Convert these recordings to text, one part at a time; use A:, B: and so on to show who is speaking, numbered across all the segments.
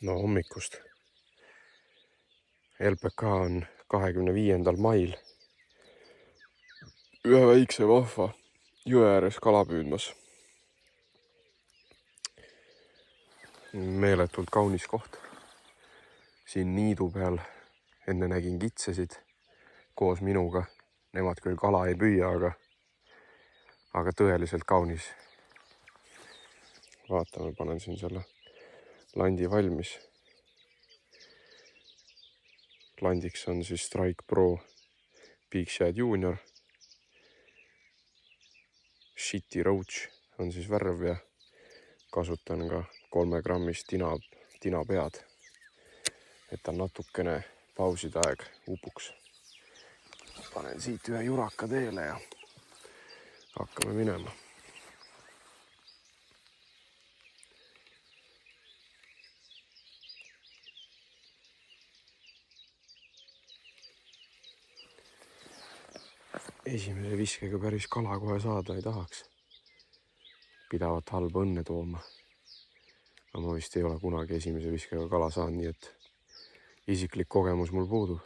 A: No hommikust. LPK on 25. mail ühe väikse vahva jõe ääres kala püüdmas. Meeletult kaunis koht. Siin niidu peal enne nägin kitsesid koos minuga. Nemad küll kala ei püüa, aga tõeliselt kaunis. Vaatame, panen siin selle landi valmis. Landiks on siis Strike Pro Big Shad Junior. Shitty Roach on siis värv ja kasutan ka 3 grammist tina pead, et ta natukene pauside aeg upuks. Panen siit ühe juraka teele ja hakkame minema. Esimese viskega päris kala kohe saada ei tahaks. Pidavat halba õnne tooma. Aga ma vist ei ole kunagi esimese viskega kala saanud, nii et isiklik kogemus mul puudub.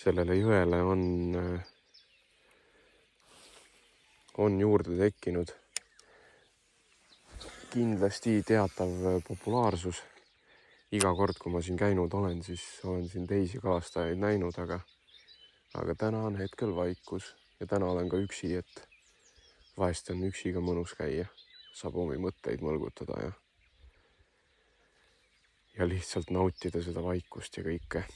A: Sellele jõele on juurde tekkinud kindlasti teatav populaarsus. Iga kord, kui ma siin käinud olen, siis olen siin teisi kalastajaid näinud, aga täna on hetkel vaikus ja täna olen ka üksi, et vahest on üksiga mõnus käia. Saab omi mõtteid mõlgutada ja lihtsalt nautida seda vaikust ja kõike.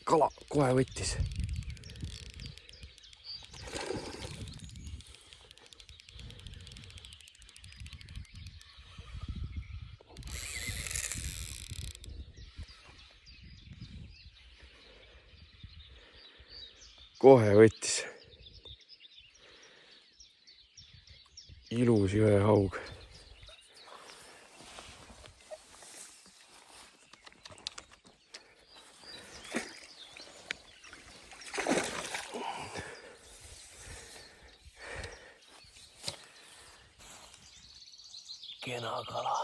A: Kala kohe võttis. Kohe võttis. Ilus jõehaug. Kena kala.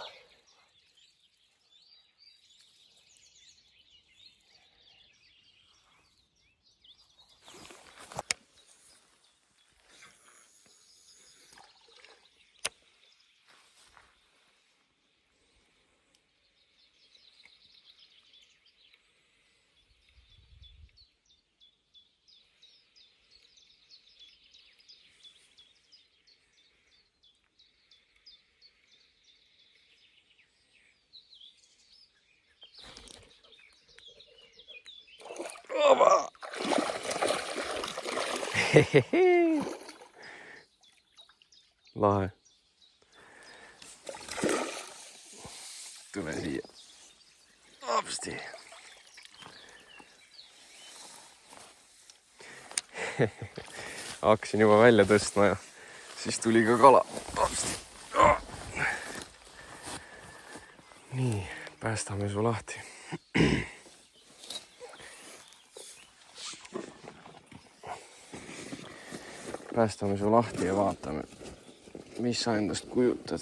A: Lahe. Tule siia. Apsti. Hakkasin juba välja tõstma ja siis tuli ka kala. Apsti. Nii, päästame su lahti. Päästame su lahti ja vaatame, mis sa endast kujutad.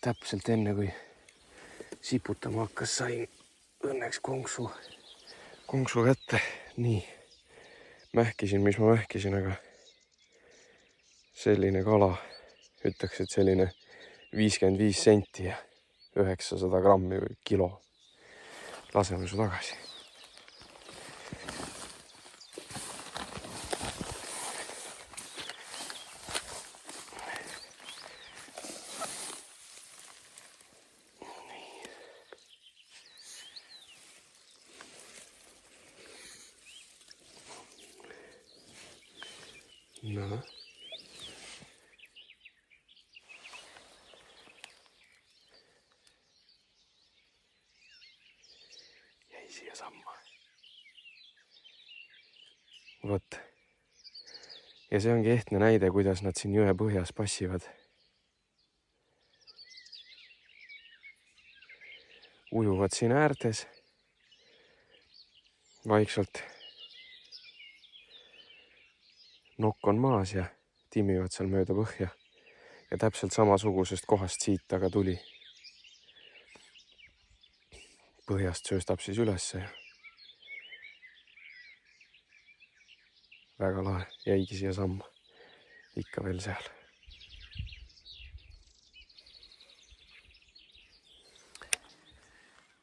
A: täpselt enne kui siputama hakkas, sain õnneks konksu kätte. Nii, mähkisin, mis ma mähkisin, aga selline kala, ütleks, et selline 55 senti ja 900 grammi või kilo. Laseme su tagasi. No. Jäi siia samma. Vot. Ja see ongi ehtne näide, kuidas nad siin jõe põhjas passivad. Ujuvad siin äärtes. Vaikselt. Nokk on maas ja timmivad seal mööda põhja. Ja täpselt samasugusest kohast siit taga tuli. Põhjast sööstab siis ülesse ja väga lahe, jäigi siia samma. Ikka veel seal.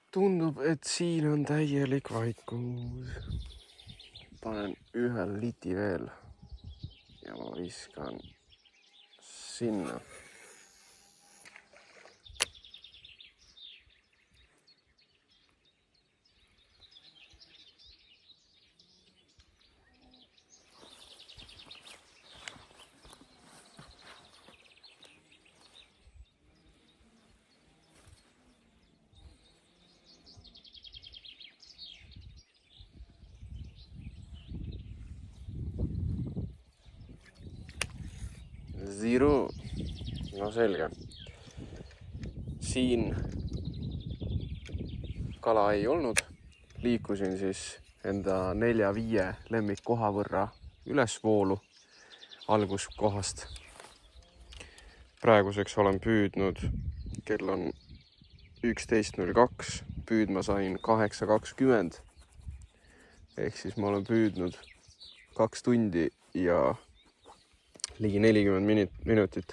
A: Tundub, et siin on täielik vaikus. Panen ühel liti veel ja ma viskan sinna. Zero. No selge. Siin kala ei olnud. Liikusin siis enda 4-5 lemmikkoha võrra ülesvoolu alguskohast. Praeguseks olen püüdnud, kell on 11.02, püüdma sain 8.20. Ehk siis ma olen püüdnud 2 tundi ja ligi 40 minutit.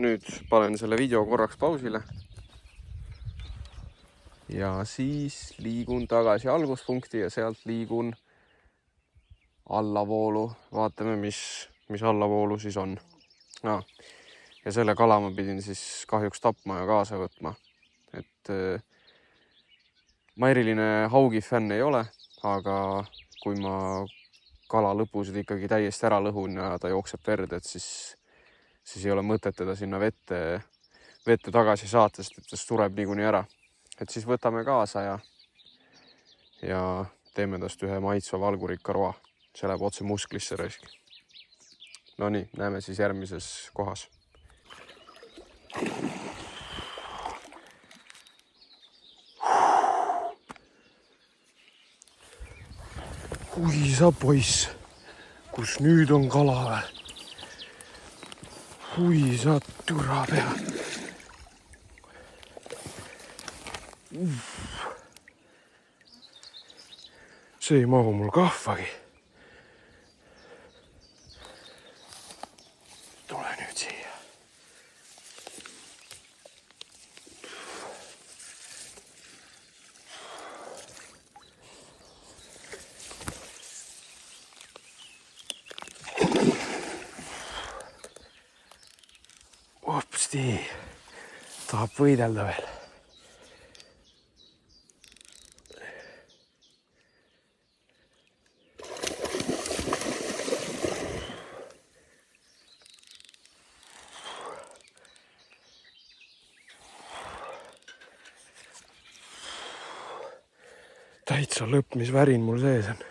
A: Nüüd panen selle video korraks pausile. Ja siis liigun tagasi alguspunkti ja sealt liigun allavoolu. Vaatame, mis allavoolu siis on. Ja selle kala ma pidin siis kahjuks tapma ja kaasa võtma. Et ma eriline haugi fänn ei ole, aga kui ma kala lõpused ikkagi täiesti ära lõhun ja ta jookseb verd, et siis ei ole mõtet teda sinna vette tagasi saata, sest et ta sureb niikuinii ära. Et siis võtame kaasa ja teeme tast ühe maitsva valgurikka roa. See läheb otse musklisse raisk. No nii, näeme siis järgmises kohas. Ui sa poiss, kus nüüd on kala või? Ui sa türa pea. See ei mahu mul kahvagi. Tule nüüd siia. Hopsti, tahab võidelda veel. Täitsa lõpp, mis värin mul sees on.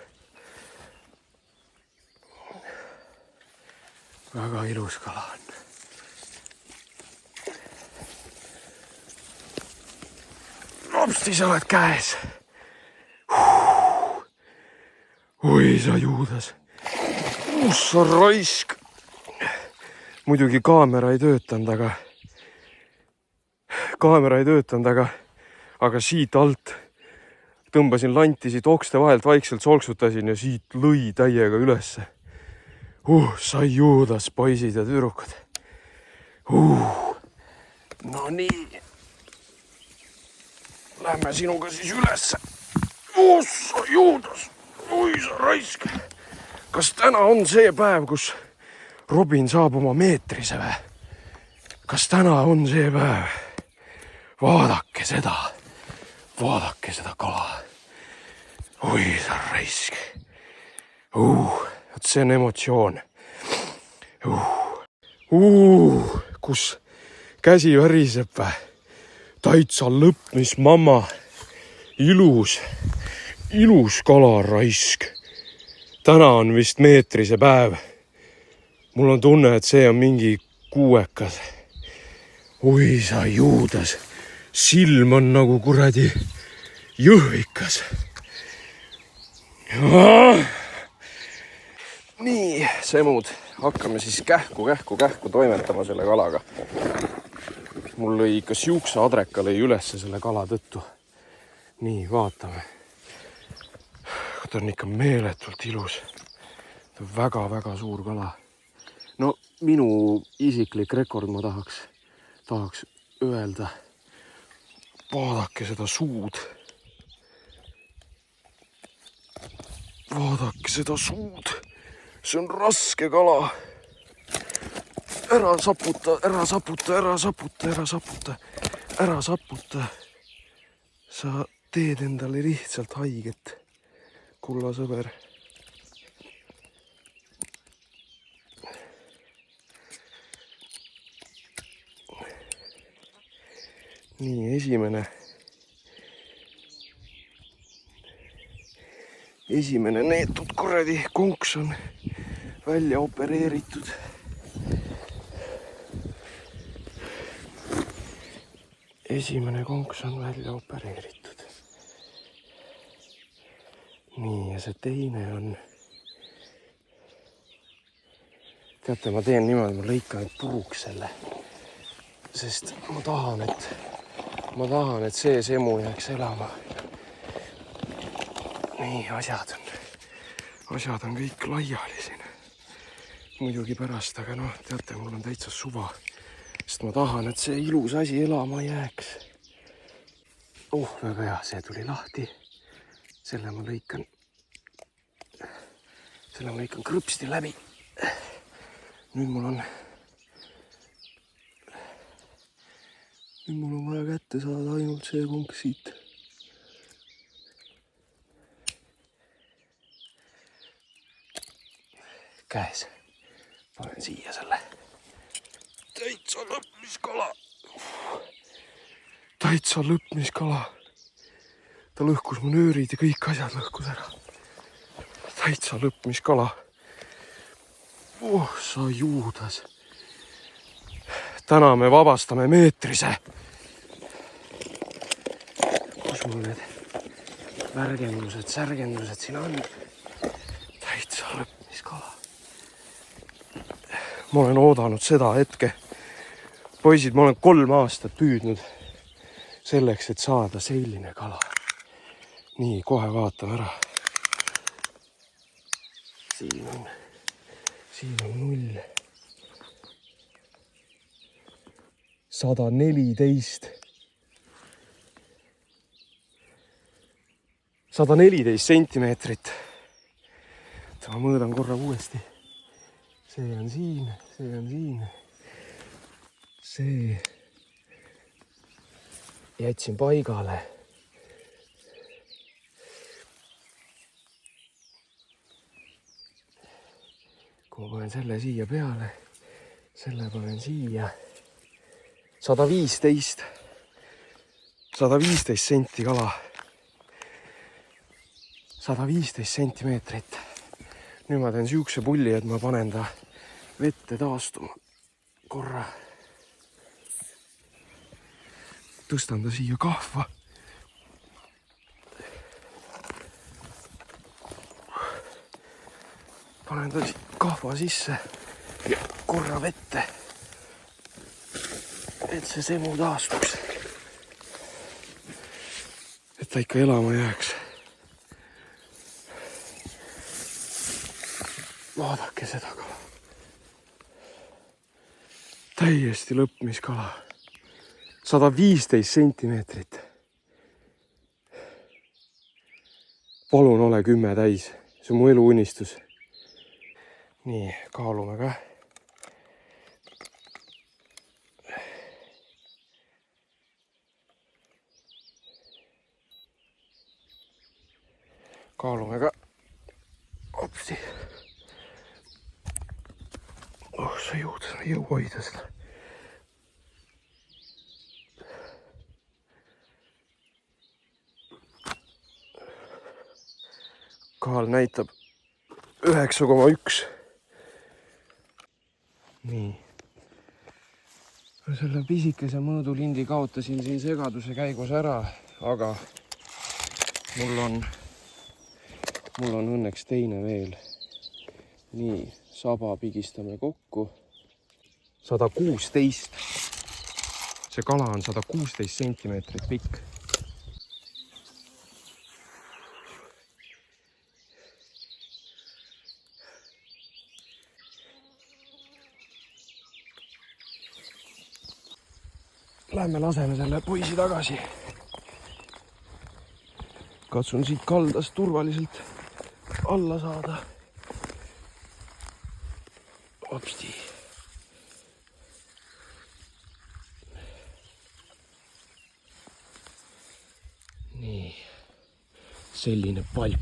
A: Väga ilus kala on. Hopsti, sa oled käes. Oi sa juudas. Sa raisk. muidugi kaamera ei töötanud, aga siit alt tõmbasin lanti siit okste vahelt, vaikselt solksutasin ja siit lõi täiega ülesse. Sai juudas, poisid ja tüdrukud. No nii. Lähme sinuga siis ülesse. Sa juudas. Oi sa raisk. Kas täna on see päev, kus Robin saab oma meetrise või? Kas täna on see päev? Vaadake seda kala. Oi sa raisk. Et see on emotsioon. Kus käsi väriseb või? Täitsa lõppmis mamma. Ilus kala raisk. Täna on vist meetrise päev. Mul on tunne, et see on mingi 6. Oi sa juudas. Silm on nagu kuradi jõhvikas. Nii, semud. Hakkame siis kähku toimetama selle kalaga. Mul lõi ikka siukse adreka lõi ülesse selle kala tõttu. Nii, vaatame. Ta on ikka meeletult ilus. Ta on väga suur kala. No minu isiklik rekord ma tahaks öelda. Vaadake seda suud. See on raske kala. Ära saputa. Sa teed endale lihtsalt haiget, kulla sõber. Nii, esimene neetud kuradi konks on välja opereeritud. Nii, ja see teine on... Teate, ma teen niimoodi, ma lõikan puruks selle. Sest ma tahan, et see semu jääks elama. Nii, asjad on kõik laiali siin. Muidugi pärast, aga noh, teate, mul on täitsa suva. Sest ma tahan, et see ilus asi elama jääks. Väga hea, see tuli lahti. Selle ma lõikan krõpsti läbi. Nüüd mul on vaja kätte saada ainult see konk siit. Käes. Panen siia selle. Täitsa lõppmiskala. Ta lõhkus mu nöörid ja kõik asjad lõhkus ära. Täitsa lõppmiskala. Sa juudas. Täna me vabastame meetrise. Kus mul need särgendused siin on? Täitsa lõppmiskala. Ma olen oodanud seda hetke. Poisid, ma olen 3 aastat püüdnud selleks, et saada selline kala. Nii, kohe vaatame ära. Siin on 0. 114 sentimeetrit. Ma mõõdan korra uuesti. See on siin. See jätsin paigale. Kui ma panen selle siia peale, selle panen siia. 115 senti kala. 115 sentimeetrit. Nüüd ma teen siukse pulli, et ma panen ta vette taastuma korra. Tõstan ta siia kahva. Panen ta kahva sisse. korra vette, et see semu taastuks. Et ta ikka elama jääks. Vaadake seda kala. Täiesti lõppmiskala. 115 sentimeetrit. Palun ole 10 täis. See on mu elu unistus. Nii, kaalume ka. Kaalume ka. Opsi. Oh, sa ei jõu hoida seda. Kaal näitab 9,1. Nii. Selle pisikese mõõdulindi kaotasin siin segaduse käigus ära, aga mul on õnneks teine veel. Nii, saba pigistame kokku. 116. See kala on 116 sentimeetrit pikk. Lähme laseme selle poisi tagasi. Katsun siit kaldast turvaliselt alla saada. Opsti. Nii. Selline palk.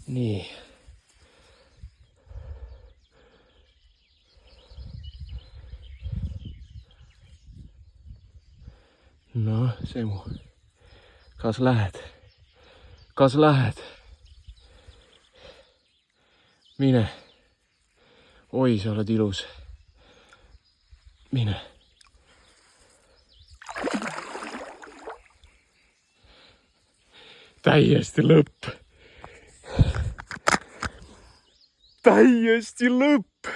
A: Nii. No, Semu. Kas lähed? Kas lähed? Mine. Oi, sa oled ilus. Mine. Täiesti lõpp. Täiesti lõpp.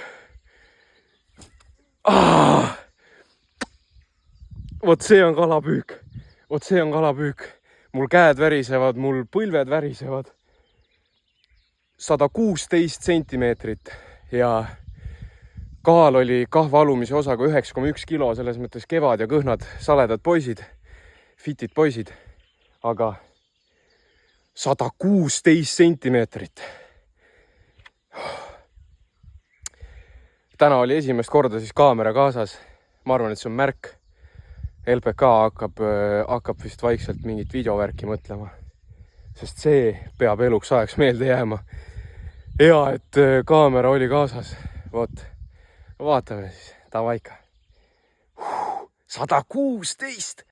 A: Vot see on kalapüük. Vot see on kalapüük. Mul käed värisevad, mul põlved värisevad. 116 sentimeetrit ja kaal oli kahva alumise osaga 9,1 kilo, selles mõttes kevad ja kõhnad saledad poisid, fitid poisid, aga 116 sentimeetrit. Täna oli esimest korda siis kaamera kaasas. Ma arvan, et see on märk. LPK hakkab vist vaikselt mingit videovärki mõtlema. Sest see peab eluks ajaks meelde jääma. Ja, et kaamera oli kaasas. Vot, vaatame siis. Tavaika. 116!